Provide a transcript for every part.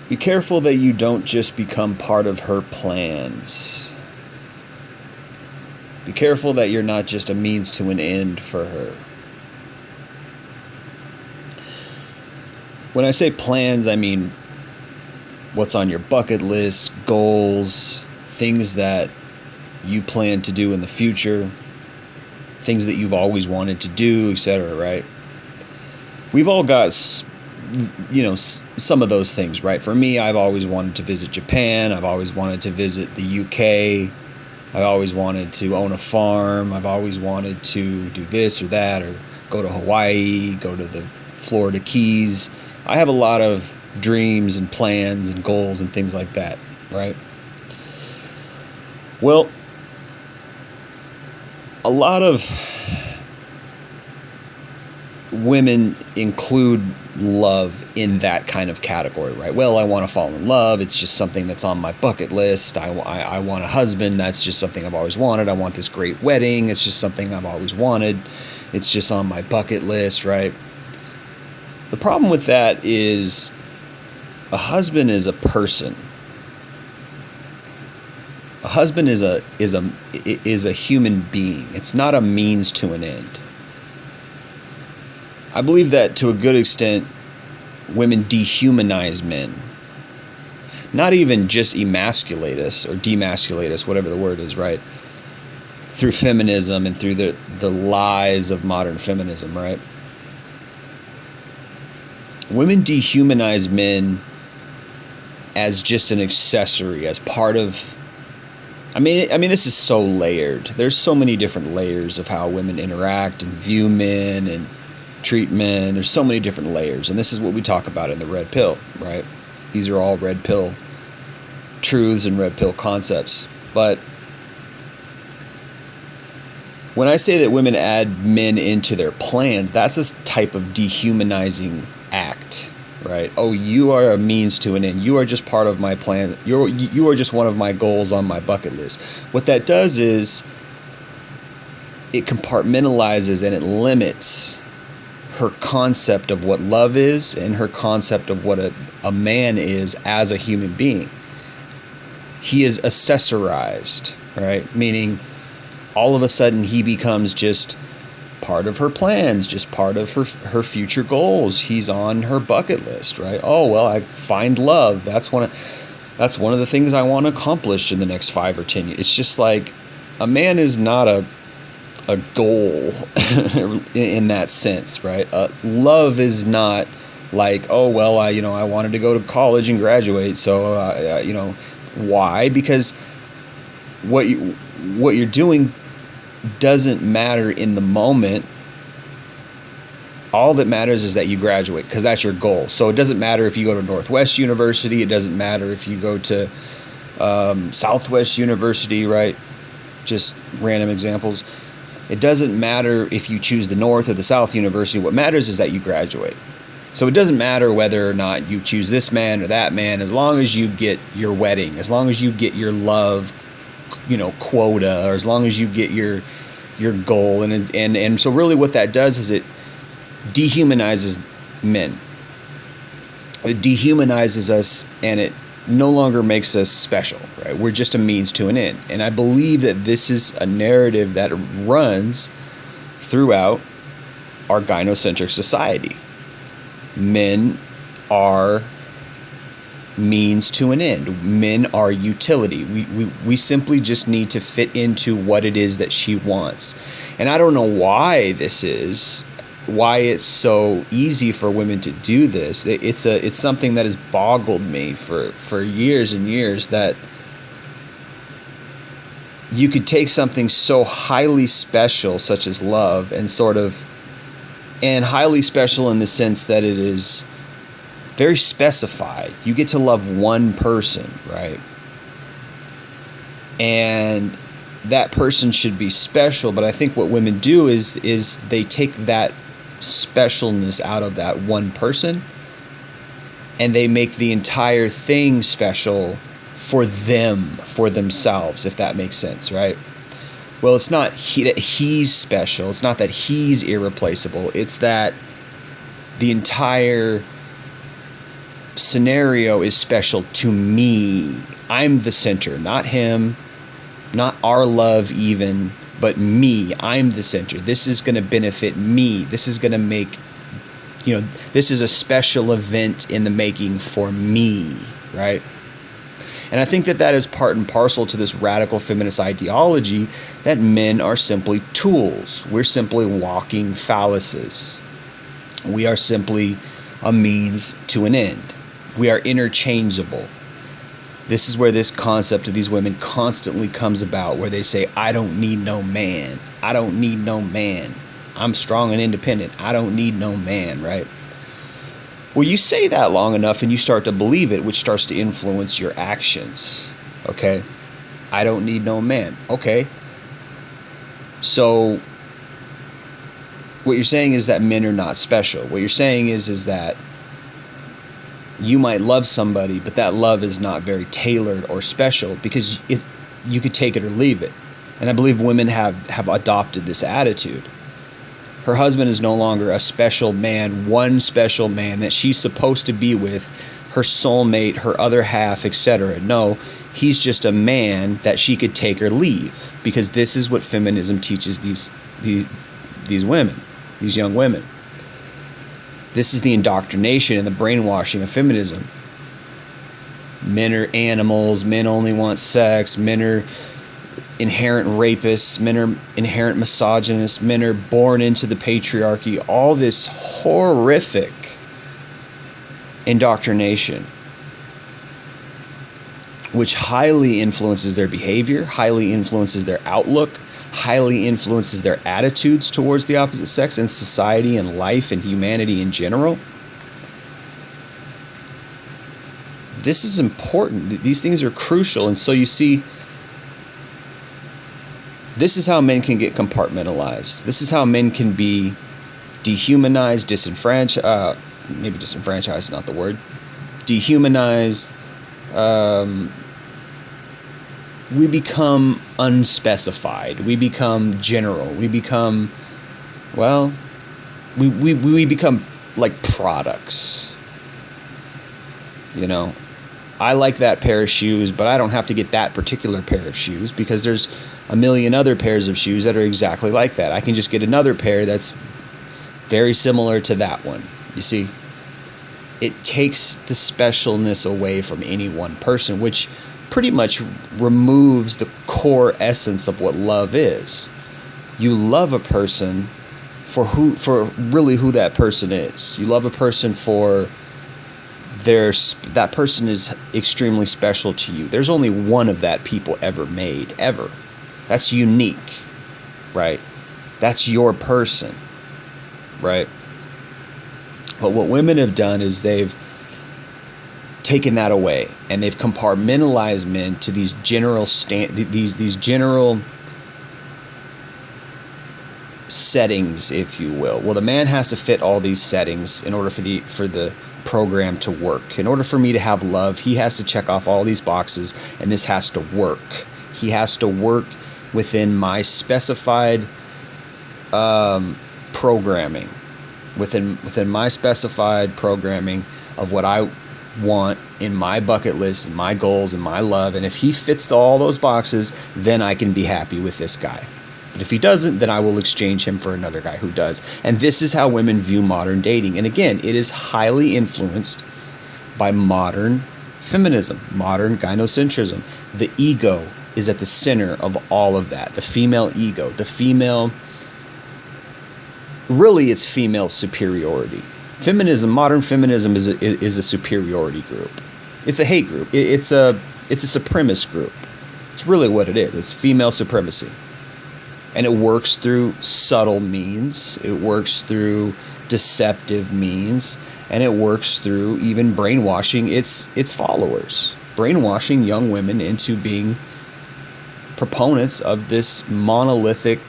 Be careful that you don't just become part of her plans. Be careful that you're not just a means to an end for her. When I say plans, I mean what's on your bucket list, goals, things that you plan to do in the future, things that you've always wanted to do, etc., right? We've all got, some of those things, right? For me, I've always wanted to visit Japan. I've always wanted to visit the UK. I've always wanted to own a farm. I've always wanted to do this or that, or go to Hawaii, go to the Florida Keys. I have a lot of dreams and plans and goals and things like that, right? Well, a lot of women include love in that kind of category, right? Well, I want to fall in love. It's just something that's on my bucket list. I want a husband. That's just something I've always wanted. I want this great wedding. It's just something I've always wanted. It's just on my bucket list, right? The problem with that is a husband is a person. A husband is a human being. It's not a means to an end. I believe that to a good extent, women dehumanize men. Not even just emasculate us or demasculate us, whatever the word is, right? Through feminism and through the lies of modern feminism, right? Women dehumanize men as just an accessory, as part of... I mean, this is so layered. There's so many different layers of how women interact and view men and treat men. There's so many different layers, and this is what we talk about in the red pill, right? These are all red pill truths and red pill concepts. But when I say that women add men into their plans, that's a type of dehumanizing act, right? Oh, you are a means to an end. You are just part of my plan. You are just one of my goals on my bucket list. What that does is it compartmentalizes and it limits her concept of what love is and her concept of what a man is as a human being. He is accessorized, right? Meaning all of a sudden he becomes just part of her plans, just part of her future goals. He's on her bucket list, right? Oh, well, I find love. That's one of the things I want to accomplish in the next 5 or 10 years. It's just like a man is not a goal in that sense, right? Love is not like, oh, well, I wanted to go to college and graduate. So, why? Because what you're doing doesn't matter in the moment. All that matters is that you graduate, because that's your goal. So it doesn't matter if you go to Northwest University. It doesn't matter if you go to Southwest University, right? Just random examples. It doesn't matter if you choose the North or the South University. What matters is that you graduate. So it doesn't matter whether or not you choose this man or that man, as long as you get your wedding, as long as you get your love, quota, or as long as you get your goal. And so really what that does is it dehumanizes men. It dehumanizes us, and it no longer makes us special, right? We're just a means to an end. And I believe that this is a narrative that runs throughout our gynocentric society. Men are means to an end. Men are utility. We simply just need to fit into what it is that she wants. And I don't know why why it's so easy for women to do this. It's something that has boggled me for years and years, that you could take something so highly special such as love and highly special in the sense that it is very specified. You get to love one person, right? And that person should be special, but I think what women do is they take that specialness out of that one person and they make the entire thing special for themselves, if that makes sense, right? Well, it's not that he's special. It's not that he's irreplaceable. It's that the entire scenario is special to me. I'm the center, not him, not our love even, but me. I'm the center. This is going to benefit me. This is going to make, this is a special event in the making for me, right? And I think that is part and parcel to this radical feminist ideology that men are simply tools. We're simply walking phalluses. We are simply a means to an end. We are interchangeable. This is where this concept of these women constantly comes about, where they say, I don't need no man. I don't need no man. I'm strong and independent. I don't need no man, right? Well, you say that long enough and you start to believe it, which starts to influence your actions. Okay? I don't need no man. Okay. So what you're saying is that men are not special. What you're saying is that you might love somebody, but that love is not very tailored or special, because you could take it or leave it. And I believe women have adopted this attitude. Her husband is no longer a special man, one special man that she's supposed to be with, her soulmate, her other half, etc. No, he's just a man that she could take or leave, because this is what feminism teaches these women, these young women. This is the indoctrination and the brainwashing of feminism. Men are animals, men only want sex, men are inherent rapists, men are inherent misogynists, men are born into the patriarchy, all this horrific indoctrination, which highly influences their behavior, highly influences their outlook, highly influences their attitudes towards the opposite sex and society and life and humanity in general. This is important. These things are crucial. And so you see, this is how men can get compartmentalized. This is how men can be dehumanized, disenfranchised. Maybe disenfranchised is not the word. Dehumanized. We become unspecified. We become general. We become, we become like products. I like that pair of shoes, but I don't have to get that particular pair of shoes because there's a million other pairs of shoes that are exactly like that. I can just get another pair that's very similar to that one. You see, it takes the specialness away from any one person, which pretty much removes the core essence of what love is. You love a person for really who that person is. You love a person for that person is extremely special to you. There's only one of that people ever made, ever. That's unique, right? That's your person, right? But what women have done is they've taken that away, and they've compartmentalized men to these general these general settings, if you will. Well, the man has to fit all these settings in order for the program to work. In order for me to have love, he has to check off all these boxes, and this has to work. He has to work within my specified programming, within my specified programming of what I want in my bucket list and my goals and my love. And if he fits all those boxes, then I can be happy with this guy. But if he doesn't, then I will exchange him for another guy who does. And this is how women view modern dating. And again, it is highly influenced by modern feminism, modern gynocentrism. The ego is at the center of all of that. The female ego, really it's female superiority. Feminism, modern feminism is a superiority group. It's a hate group. It's a supremacist group. It's really what it is. It's female supremacy. And it works through subtle means. It works through deceptive means. And it works through even brainwashing its followers. Brainwashing young women into being proponents of this monolithic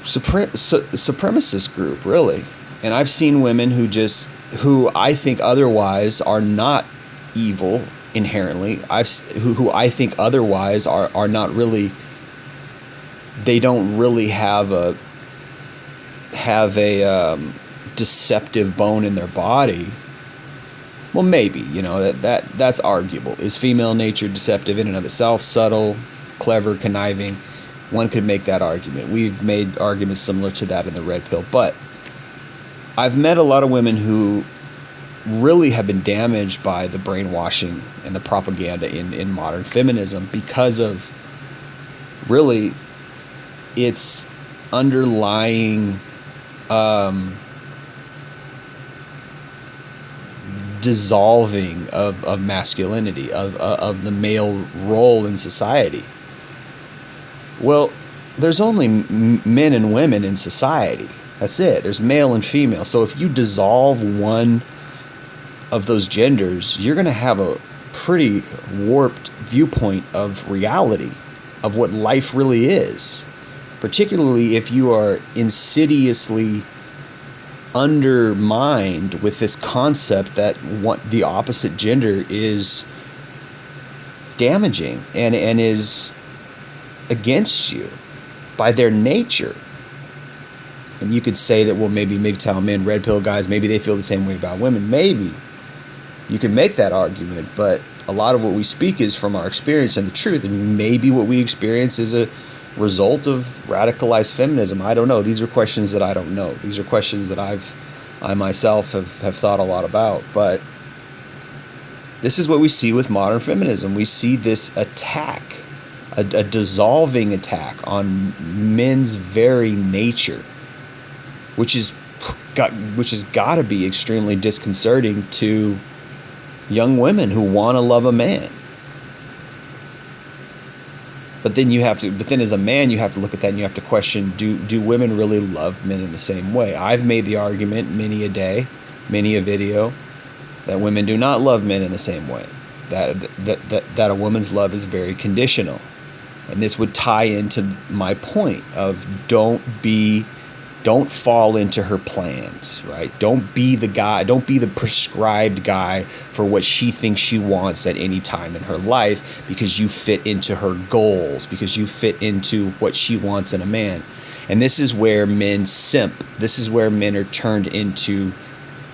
supremacist group, really. And I've seen women who I think otherwise are not evil inherently. Who I think otherwise are not really. They don't really have a deceptive bone in their body, well, maybe, that's arguable. Is female nature deceptive in and of itself, subtle, clever, conniving? One could make that argument. We've made arguments similar to that in the red pill. But I've met a lot of women who really have been damaged by the brainwashing and the propaganda in modern feminism because of really its underlying dissolving of masculinity, of the male role in society. Well, there's only men and women in society. That's it. There's male and female. So if you dissolve one of those genders, you're going to have a pretty warped viewpoint of reality, of what life really is, particularly if you are insidiously undermined with this concept that the opposite gender is damaging and is against you by their nature. And you could say that, well, maybe MGTOW men, red pill guys, maybe they feel the same way about women. Maybe you can make that argument, but a lot of what we speak is from our experience and the truth. And maybe what we experience is a result of radicalized feminism. I don't know. These are questions that I don't know. These are questions that I myself have thought a lot about. But this is what we see with modern feminism. We see this attack, a dissolving attack on men's very nature, which has got to be extremely disconcerting to young women who want to love a man. But then as a man, you have to look at that and you have to question, do women really love men in the same way? I've made the argument many a day, many a video, that women do not love men in the same way. That a woman's love is very conditional. And this would tie into my point of don't fall into her plans, right? Don't be the guy, don't be the prescribed guy for what she thinks she wants at any time in her life because you fit into her goals, because you fit into what she wants in a man. And this is where men simp. This is where men are turned into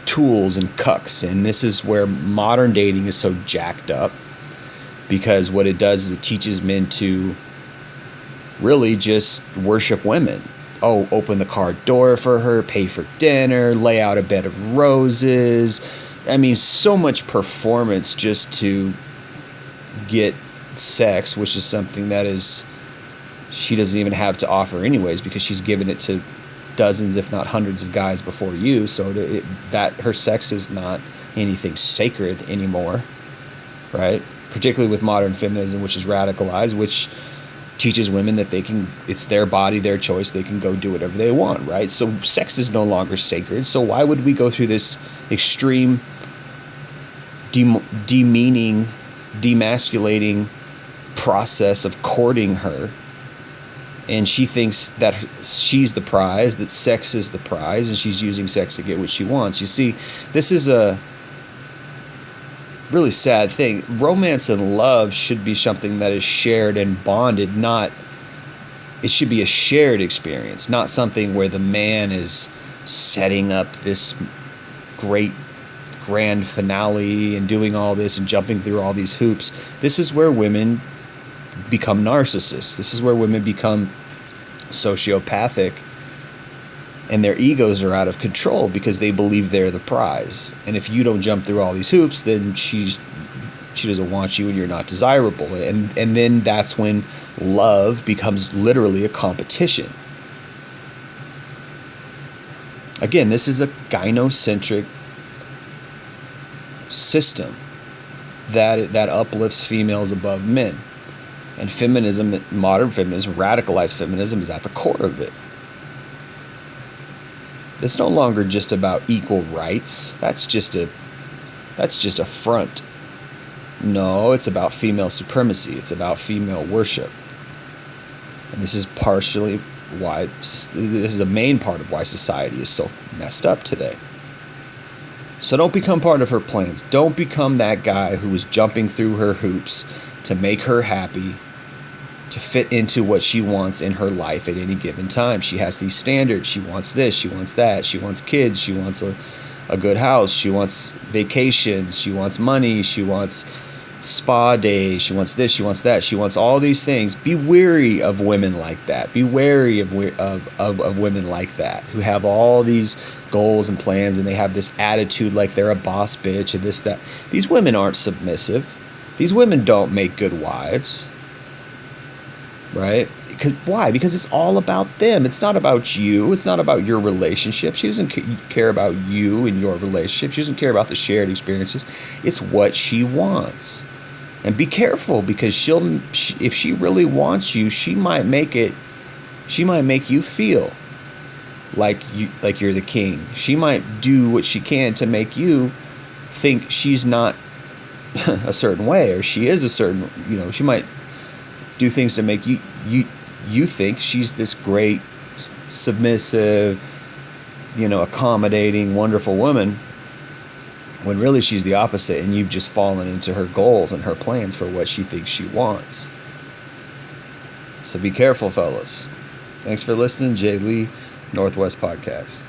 tools and cucks. And this is where modern dating is so jacked up, because what it does is it teaches men to really just worship women. Oh, open the car door for her, pay for dinner, lay out a bed of roses. I mean, so much performance just to get sex, which is something that she doesn't even have to offer anyways, because she's given it to dozens, if not hundreds of guys before you. So that her sex is not anything sacred anymore, right? Particularly with modern feminism, which is radicalized, which teaches women that it's their body, their choice, they can go do whatever they want, right? So sex is no longer sacred. So why would we go through this extreme demeaning, demasculating process of courting her? And she thinks that she's the prize, that sex is the prize, and she's using sex to get what she wants. You see, this is a really sad thing. Romance and love should be something that is shared and bonded, it should be a shared experience, not something where the man is setting up this great grand finale and doing all this and jumping through all these hoops. This is where women become narcissists. This is where women become sociopathic, and their egos are out of control because they believe they're the prize. And if you don't jump through all these hoops, then she doesn't want you and you're not desirable. And then that's when love becomes literally a competition. Again, this is a gynocentric system that uplifts females above men. And feminism, modern feminism, radicalized feminism, is at the core of it. It's no longer just about equal rights. That's just a front. No, it's about female supremacy. It's about female worship. And this is partially why, this is a main part of why society is so messed up today. So don't become part of her plans. Don't become that guy who is jumping through her hoops to make her happy to fit into what she wants in her life at any given time. She has these standards. She wants this, she wants that, she wants kids, she wants a good house, she wants vacations, she wants money, she wants spa days, she wants this, she wants that, she wants all these things. Be wary of women like that. Be wary of women like that, who have all these goals and plans, and they have this attitude like they're a boss bitch and this, that. These women aren't submissive. These women don't make good wives. Right? Why? Because it's all about them. It's not about you. It's not about your relationship. She doesn't care about you and your relationship. She doesn't care about the shared experiences. It's what she wants. And be careful, because if she really wants you, she might make you feel like you're the king. She might do what she can to make you think she's not a certain way, or she is a certain, she might do things to make you think she's this great, submissive, accommodating, wonderful woman, when really she's the opposite, and you've just fallen into her goals and her plans for what she thinks she wants. So be careful, fellas. Thanks for listening, Jay Lee, Northwest Podcast.